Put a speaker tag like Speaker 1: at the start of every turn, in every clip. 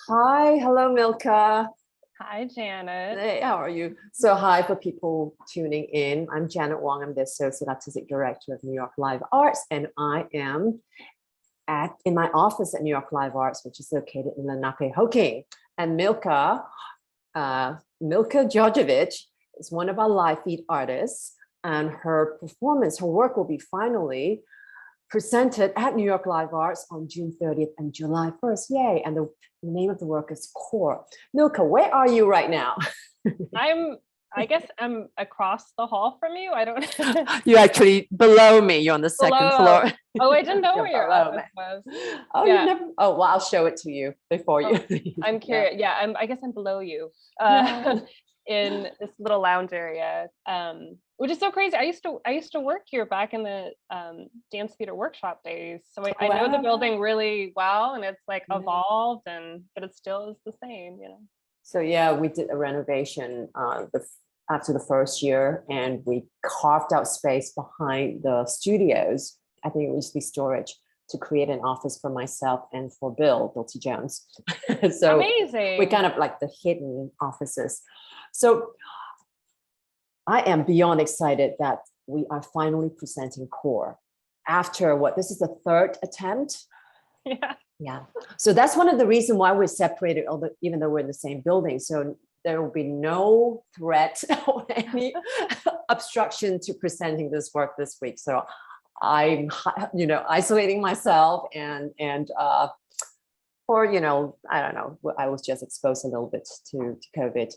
Speaker 1: Hi, hello Milka.
Speaker 2: Hi, Janet.
Speaker 1: Hey, how are you? So hi for people tuning in. I'm Janet Wong. I'm the Associate Artistic Director of New York Live Arts, and I am in my office at New York Live Arts, which is located in Lenape-Hoking. And Milka Djordjevich is one of our live feed artists, and her work will be finally presented at New York Live Arts on June 30th and July 1st. Yay. And the name of the work is Core. Milka, where are you right now?
Speaker 2: I guess I'm across the hall from you. I don't
Speaker 1: You're actually below me. You're on the second floor.
Speaker 2: Oh, I didn't know
Speaker 1: You're
Speaker 2: where your
Speaker 1: below
Speaker 2: office was.
Speaker 1: Oh,
Speaker 2: Yeah.
Speaker 1: you've never. Oh, well, I'll show it to you before you.
Speaker 2: I'm curious. Yeah, I guess I'm below you.
Speaker 1: Yeah.
Speaker 2: In this little lounge area. Which is so crazy. I used to work here back in the dance theater workshop days. So I know the building really well, and it's like evolved, but it still is the same, you know.
Speaker 1: So yeah, we did a renovation after the first year, and we carved out space behind the studios. I think it used to be storage, to create an office for myself and for Bill T. Jones. So
Speaker 2: amazing.
Speaker 1: We kind of like the hidden offices. So I am beyond excited that we are finally presenting Core after this is the third attempt. Yeah. So that's one of the reasons why we're separated, even though we're in the same building. So there will be no threat or any obstruction to presenting this work this week. So I'm, isolating myself and or, I don't know, I was just exposed a little bit to COVID,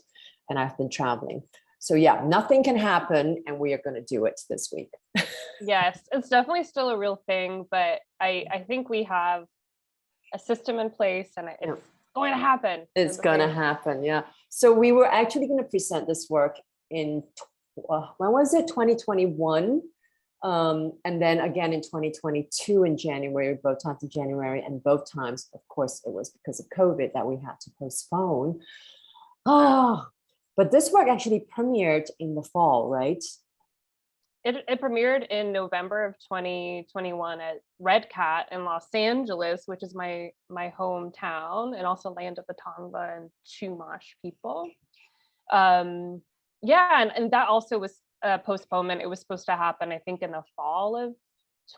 Speaker 1: and I've been traveling. So yeah, nothing can happen, and we are going to do it this week.
Speaker 2: Yes, it's definitely still a real thing, but I think we have a system in place, and it's going to happen.
Speaker 1: It's going to happen, yeah. So we were actually going to present this work in, when was it, 2021? And then again in 2022 in January, both times in January, and both times, of course, it was because of COVID that we had to postpone. But this work actually premiered in the fall, right?
Speaker 2: It premiered in November of 2021 at Red Cat in Los Angeles, which is my hometown, and also land of the Tongva and Chumash people. Yeah, and that also was a postponement. It was supposed to happen, I think, in the fall of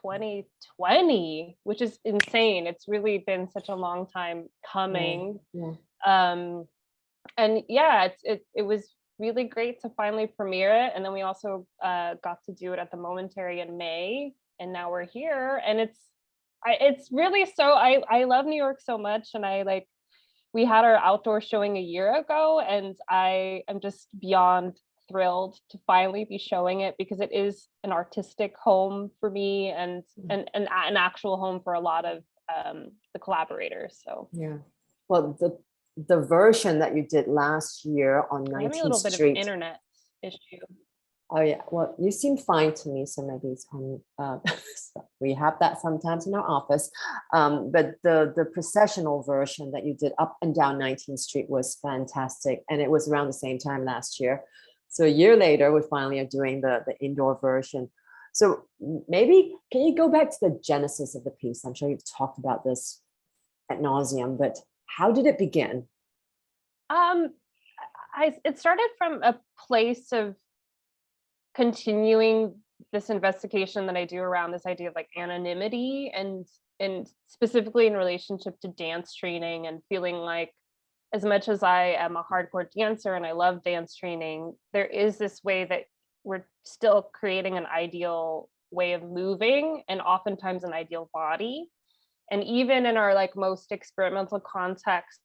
Speaker 2: 2020, which is insane. It's really been such a long time coming. And yeah, it was really great to finally premiere it. And then we also got to do it at the Momentary in May, and now we're here. And it's really I love New York so much, and we had our outdoor showing a year ago, and I am just beyond thrilled to finally be showing it, because it is an artistic home for me, and an actual home for a lot of the collaborators. So
Speaker 1: yeah, well, the version that you did last year on 19th Street.
Speaker 2: Maybe a little bit of an internet issue.
Speaker 1: Oh yeah, well, you seem fine to me, so maybe it's on. We have that sometimes in our office, but the processional version that you did up and down 19th Street was fantastic, and it was around the same time last year. So a year later, we finally are doing the indoor version. So maybe can you go back to the genesis of the piece? I'm sure you've talked about this ad nauseum, but how did it begin?
Speaker 2: It started from a place of continuing this investigation that I do around this idea of like anonymity, and specifically in relationship to dance training, and feeling like, as much as I am a hardcore dancer and I love dance training, there is this way that we're still creating an ideal way of moving, and oftentimes an ideal body. And even in our like most experimental contexts,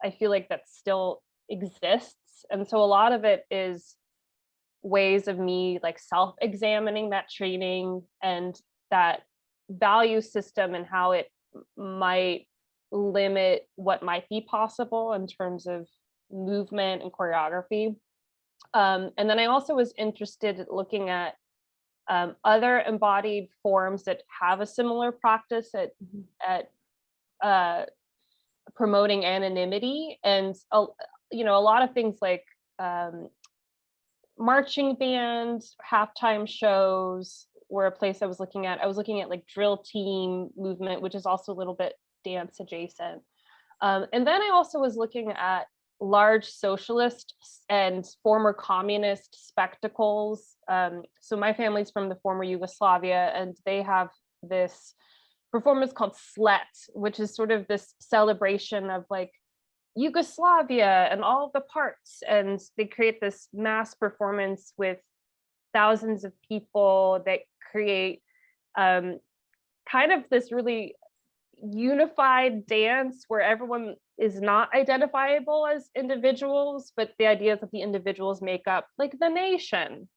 Speaker 2: I feel like that still exists. And so a lot of it is ways of me like self-examining that training and that value system, and how it might limit what might be possible in terms of movement and choreography. And then I also was interested in looking at other embodied forms that have a similar practice at promoting anonymity, and a lot of things like marching bands, halftime shows were a place I was looking at. I was looking at like drill team movement, which is also a little bit dance adjacent. And then I also was looking at large socialist and former communist spectacles. So my family's from the former Yugoslavia, and they have this performance called Slet, which is sort of this celebration of like Yugoslavia and all the parts. And they create this mass performance with thousands of people that create kind of this really unified dance where everyone is not identifiable as individuals, but the idea is that the individuals make up like the nation.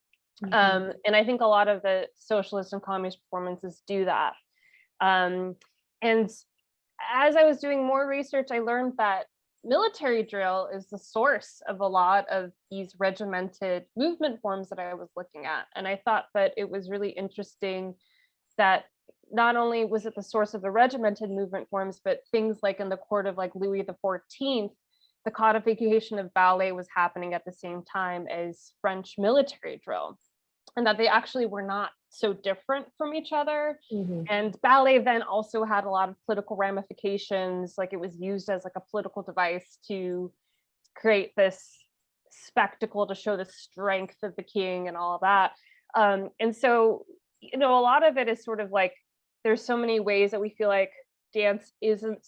Speaker 2: And I think a lot of the socialist and communist performances do that. And as I was doing more research, I learned that military drill is the source of a lot of these regimented movement forms that I was looking at. And I thought that it was really interesting that not only was it the source of the regimented movement forms, but things like in the court of like Louis XIV, the codification of ballet was happening at the same time as French military drill, and that they actually were not so different from each other. And ballet then also had a lot of political ramifications, like it was used as like a political device to create this spectacle to show the strength of the king and all of that. And so, you know, a lot of it is sort of like, there's so many ways that we feel like dance isn't,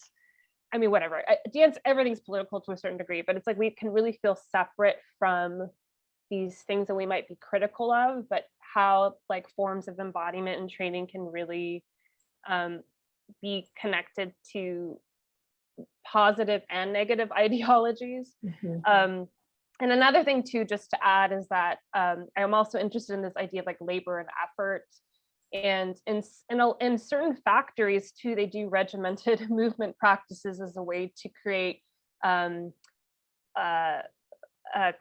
Speaker 2: I mean, whatever, dance, everything's political to a certain degree, but it's like we can really feel separate from these things that we might be critical of, but how like forms of embodiment and training can really be connected to positive and negative ideologies. And another thing too, just to add, is that I'm also interested in this idea of like labor and effort. And in certain factories too, they do regimented movement practices as a way to create a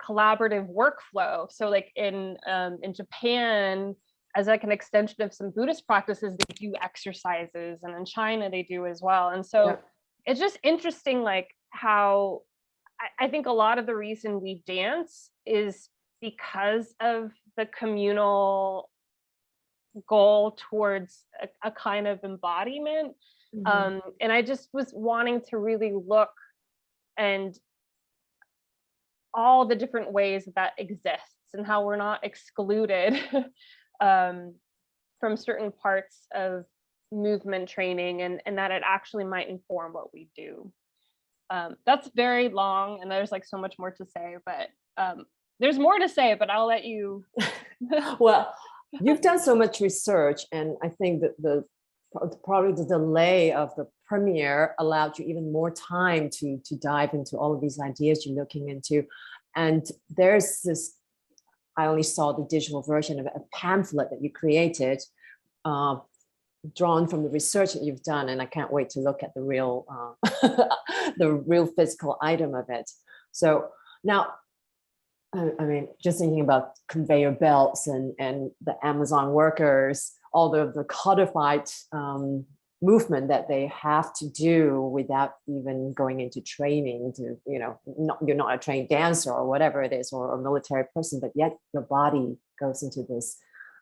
Speaker 2: collaborative workflow. So like in Japan, as like an extension of some Buddhist practices, they do exercises, and in China they do as well. And so it's just interesting, like how I think a lot of the reason we dance is because of the communal goal towards a kind of embodiment. And I just was wanting to really look and all the different ways that exists and how we're not excluded from certain parts of movement training, and that it actually might inform what we do. That's very long, and there's like so much more to say, but there's more to say, but I'll let you.
Speaker 1: Well, you've done so much research, and I think that probably the delay of the premiere allowed you even more time to dive into all of these ideas you're looking into. And there's this, I only saw the digital version of a pamphlet that you created, drawn from the research that you've done, and I can't wait to look at the real the real physical item of it. So now, I mean, just thinking about conveyor belts and the Amazon workers, all the codified movement that they have to do without even going into training to, you know, you're not a trained dancer or whatever it is, or a military person, but yet your body goes into this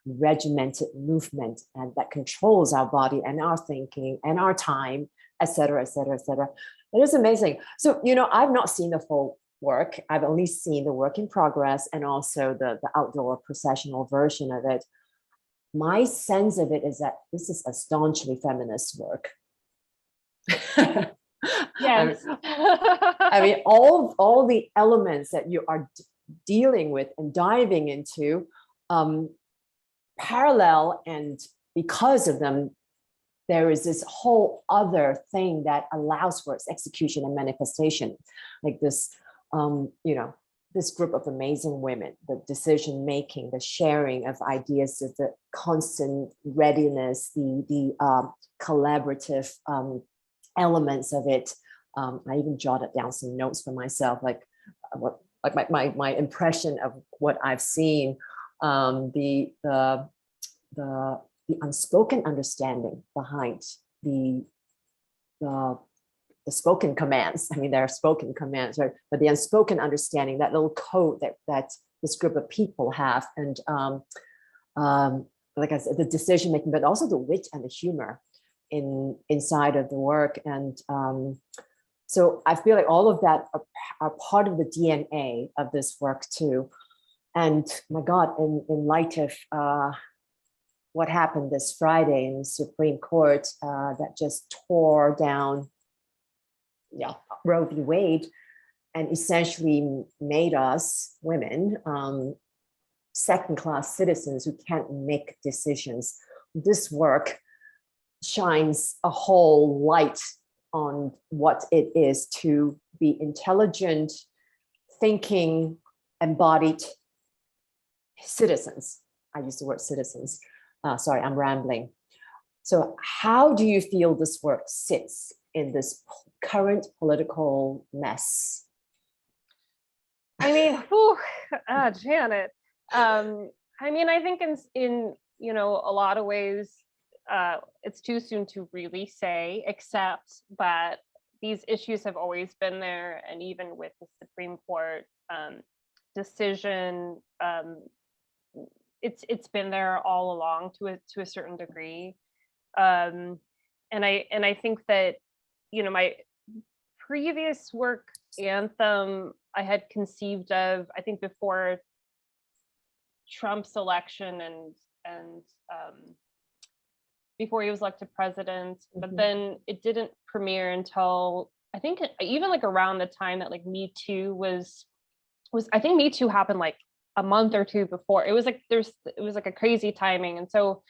Speaker 1: regimented movement, and that controls our body and our thinking and our time, et cetera, et cetera, et cetera. It is amazing. So, you know, I've not seen the full work. I've only seen the work in progress and also the outdoor processional version of it. My sense of it is that this is a staunchly feminist work.
Speaker 2: Yes.
Speaker 1: I mean, all the elements that you are dealing with and diving into parallel, and because of them, there is this whole other thing that allows for its execution and manifestation, like this, you know, this group of amazing women, the decision making, the sharing of ideas, the constant readiness, the collaborative elements of it. I even jotted down some notes for myself, like my impression of what I've seen, the unspoken understanding behind the spoken commands. I mean, there are spoken commands, right? But the unspoken understanding, that little code that this group of people have, and like I said, the decision making, but also the wit and the humor inside of the work. And so So I feel like all of that are part of the DNA of this work too. And my God, in light of what happened this Friday in the Supreme Court that just tore down Roe v. Wade and essentially made us women second-class citizens who can't make decisions. This work shines a whole light on what it is to be intelligent, thinking, embodied citizens. I use the word citizens. Sorry, I'm rambling. So how do you feel this work sits in this current political mess?
Speaker 2: I mean, Janet. I mean, I think in a lot of ways, it's too soon to really say, except that these issues have always been there, and even with the Supreme Court decision, it's been there all along to a certain degree, and I think that my previous work, Anthem, I had conceived of, I think, before Trump's election and before he was elected president, but then it didn't premiere until I think even like around the time that like Me Too was I think Me Too happened like a month or two before. It was like it was like a crazy timing, and so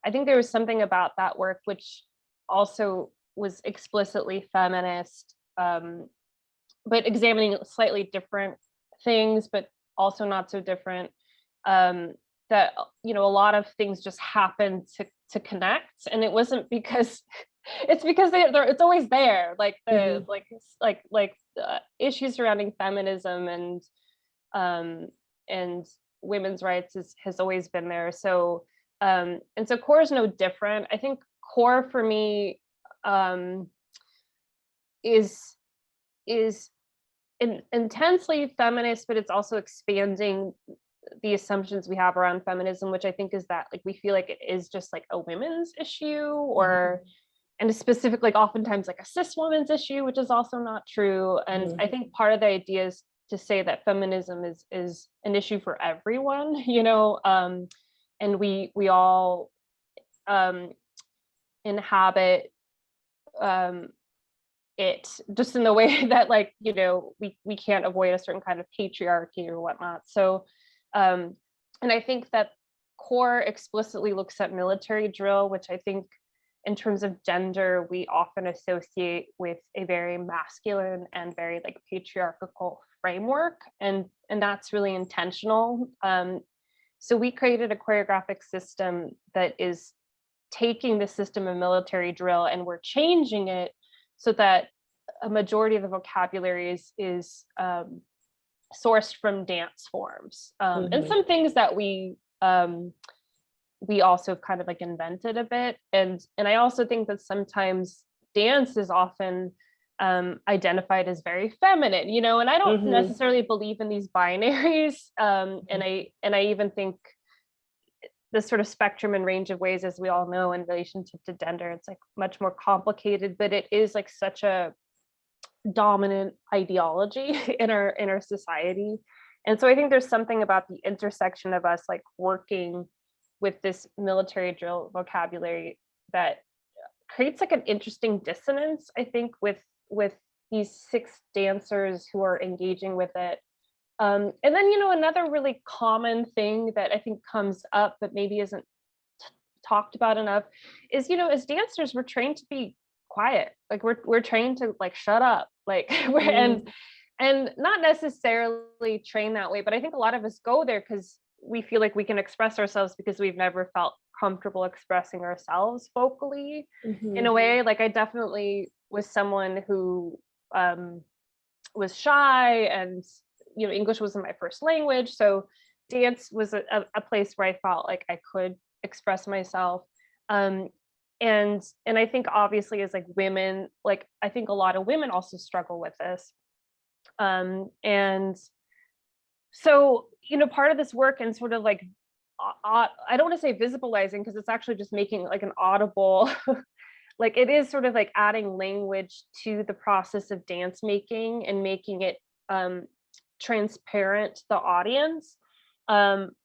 Speaker 2: I think there was something about that work which also was explicitly feminist, but examining slightly different things, but also not so different. That a lot of things just happened to connect, and it wasn't because it's because it's always there, like the issues surrounding feminism and women's rights has always been there. So and so core is no different. I think core for me is intensely feminist, but it's also expanding the assumptions we have around feminism, which I think is that like we feel like it is just like a women's issue, or and specifically like oftentimes like a cis woman's issue, which is also not true. And I think part of the idea is to say that feminism is an issue for everyone, and we all inhabit it, just in the way that like we can't avoid a certain kind of patriarchy or whatnot. So and I think that core explicitly looks at military drill, which I think in terms of gender we often associate with a very masculine and very like patriarchal framework, and that's really intentional. So we created a choreographic system that is taking the system of military drill, and we're changing it so that a majority of the vocabulary is sourced from dance forms, and some things that we also kind of like invented a bit. And I also think that sometimes dance is often identified as very feminine, and I don't necessarily believe in these binaries. And I even think this sort of spectrum and range of ways, as we all know, in relationship to gender, it's like much more complicated, but it is like such a dominant ideology in our society. And so I think there's something about the intersection of us like working with this military drill vocabulary that creates like an interesting dissonance, I think, with these 6 dancers who are engaging with it. And then another really common thing that I think comes up but maybe isn't talked about enough is as dancers we're trained to be quiet, like we're trained to like shut up, like and not necessarily trained that way, but I think a lot of us go there because we feel like we can express ourselves because we've never felt comfortable expressing ourselves vocally in a way. Like I definitely was someone who was shy, and English wasn't my first language, so dance was a place where I felt like I could express myself. And I think obviously as like women, like I think a lot of women also struggle with this. And so, part of this work and sort of like, I don't want to say visibilizing, because it's actually just making like an audible like it is sort of like adding language to the process of dance making and making it transparent to the audience,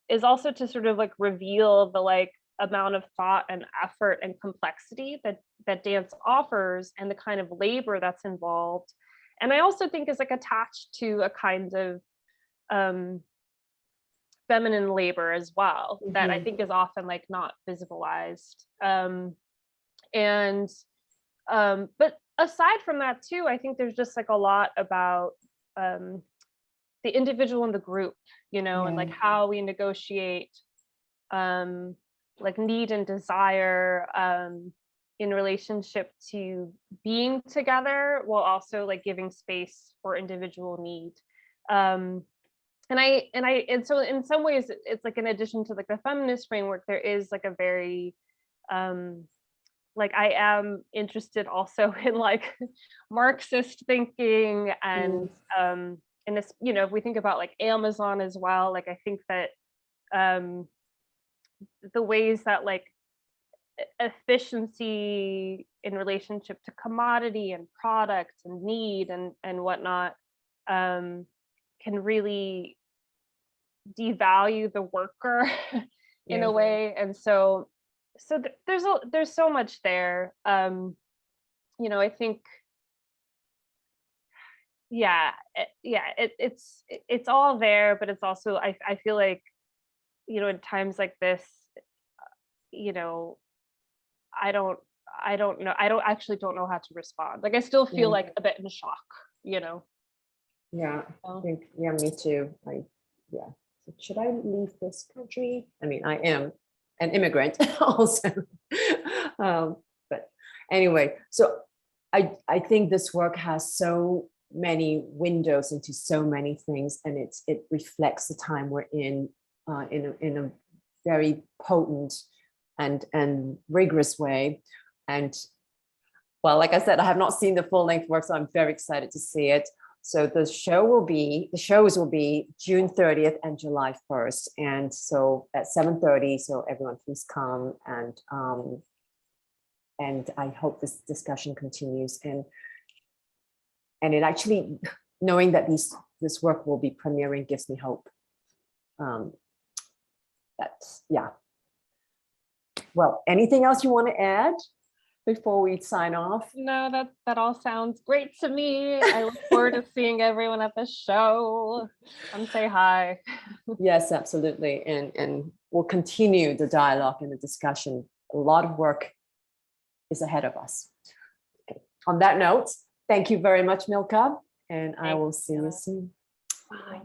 Speaker 2: is also to sort of like reveal the like amount of thought and effort and complexity that dance offers and the kind of labor that's involved. And I also think is like attached to a kind of feminine labor as well, that I think is often like not visibilized. But aside from that too, I think there's just like a lot about the individual and the group, you know, and like how we negotiate like need and desire in relationship to being together, while also like giving space for individual need. And so in some ways it's like, in addition to like the feminist framework, there is like a very like I am interested also in like Marxist thinking, and this, you know, if we think about like Amazon as well, like I think that the ways that like efficiency in relationship to commodity and product and need and whatnot can really devalue the worker in a way. And so there's so much there. You know, I think it's all there, but it's also I feel like, you know, in times like this, you know, I don't know, actually don't know how to respond. Like I still feel like a bit in shock, you know.
Speaker 1: I think me too. Should I leave this country? I mean, I am an immigrant also. But anyway, so I think this work has so many windows into so many things, and it reflects the time we're in a very potent and rigorous way. And well, like I said, I have not seen the full length work, so I'm very excited to see it. So the shows will be June 30th and July 1st. And so at 7:30, so everyone please come, and I hope this discussion continues. And it actually, knowing that this work will be premiering gives me hope. Well, anything else you want to add before we sign off?
Speaker 2: No, that all sounds great to me. I look forward to seeing everyone at the show. Come say hi.
Speaker 1: Yes, absolutely. And we'll continue the dialogue and the discussion. A lot of work is ahead of us. Okay. On that note, thank you very much, Milka, and I will see you soon.
Speaker 2: Bye.